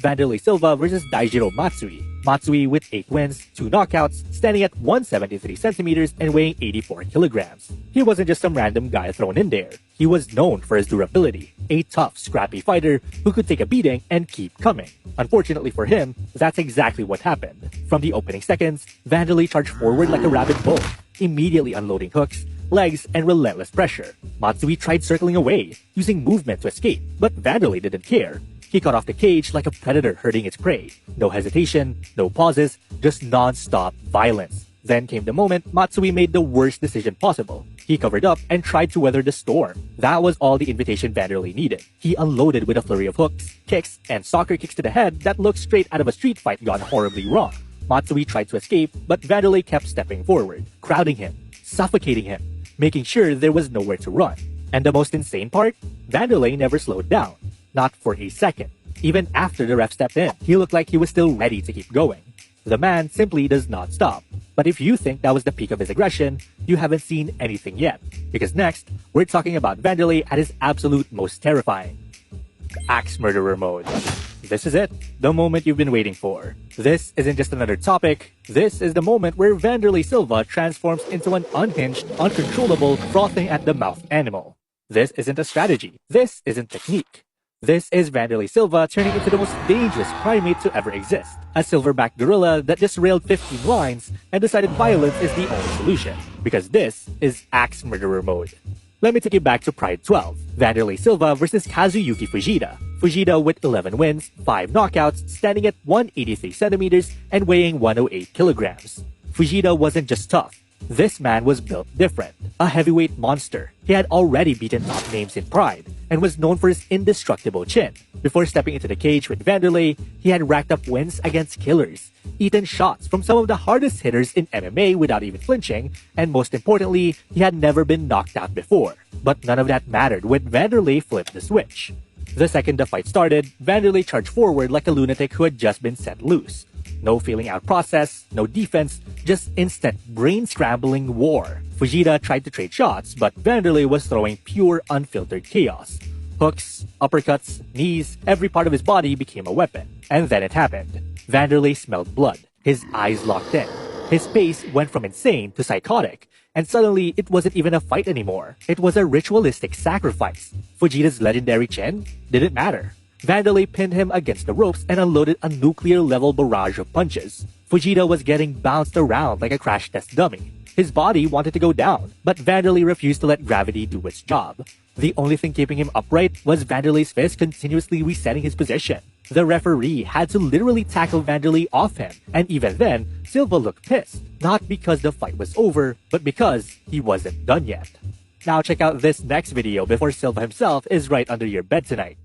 Wanderlei Silva versus Daijiro Matsui. Matsui with 8 wins, 2 knockouts, standing at 173 centimeters and weighing 84 kilograms. He wasn't just some random guy thrown in there. He was known for his durability, a tough, scrappy fighter who could take a beating and keep coming. Unfortunately for him, that's exactly what happened. From the opening seconds, Wanderlei charged forward like a rabid bull, immediately unloading hooks, legs, and relentless pressure. Matsui tried circling away, using movement to escape, but Wanderlei didn't care. He cut off the cage like a predator herding its prey. No hesitation, no pauses, just non-stop violence. Then came the moment Matsui made the worst decision possible. He covered up and tried to weather the storm. That was all the invitation Wanderlei needed. He unloaded with a flurry of hooks, kicks, and soccer kicks to the head that looked straight out of a street fight gone horribly wrong. Matsui tried to escape, but Wanderlei kept stepping forward, crowding him, suffocating him, making sure there was nowhere to run. And the most insane part? Wanderlei never slowed down. Not for a second. Even after the ref stepped in, he looked like he was still ready to keep going. The man simply does not stop. But if you think that was the peak of his aggression, you haven't seen anything yet. Because next, we're talking about Wanderlei at his absolute most terrifying. Axe Murderer Mode. This is it, the moment you've been waiting for. This isn't just another topic, this is the moment where Wanderlei Silva transforms into an unhinged, uncontrollable, frothing at the mouth animal. This isn't a strategy, this isn't technique. This is Wanderlei Silva turning into the most dangerous primate to ever exist. A silverback gorilla that just railed 15 lines and decided violence is the only solution. Because this is Axe Murderer Mode. Let me take you back to Pride 12. Wanderlei Silva versus Kazuyuki Fujita. Fujita with 11 wins, 5 knockouts, standing at 183 centimeters and weighing 108 kilograms. Fujita wasn't just tough. This man was built different. A heavyweight monster. He had already beaten top names in Pride and was known for his indestructible chin. Before stepping into the cage with Wanderlei, he had racked up wins against killers, eaten shots from some of the hardest hitters in MMA without even flinching, and most importantly, he had never been knocked out before. But none of that mattered when Wanderlei flipped the switch. The second the fight started, Wanderlei charged forward like a lunatic who had just been set loose. No feeling out process, no defense, just instant brain-scrambling war. Fujita tried to trade shots, but Wanderlei was throwing pure unfiltered chaos. Hooks, uppercuts, knees, every part of his body became a weapon. And then it happened. Wanderlei smelled blood. His eyes locked in. His pace went from insane to psychotic. And suddenly, it wasn't even a fight anymore. It was a ritualistic sacrifice. Fujita's legendary chin didn't matter. Wanderlei pinned him against the ropes and unloaded a nuclear-level barrage of punches. Fujita was getting bounced around like a crash test dummy. His body wanted to go down, but Wanderlei refused to let gravity do its job. The only thing keeping him upright was Wanderlei's fist continuously resetting his position. The referee had to literally tackle Wanderlei off him, and even then, Silva looked pissed. Not because the fight was over, but because he wasn't done yet. Now check out this next video before Silva himself is right under your bed tonight.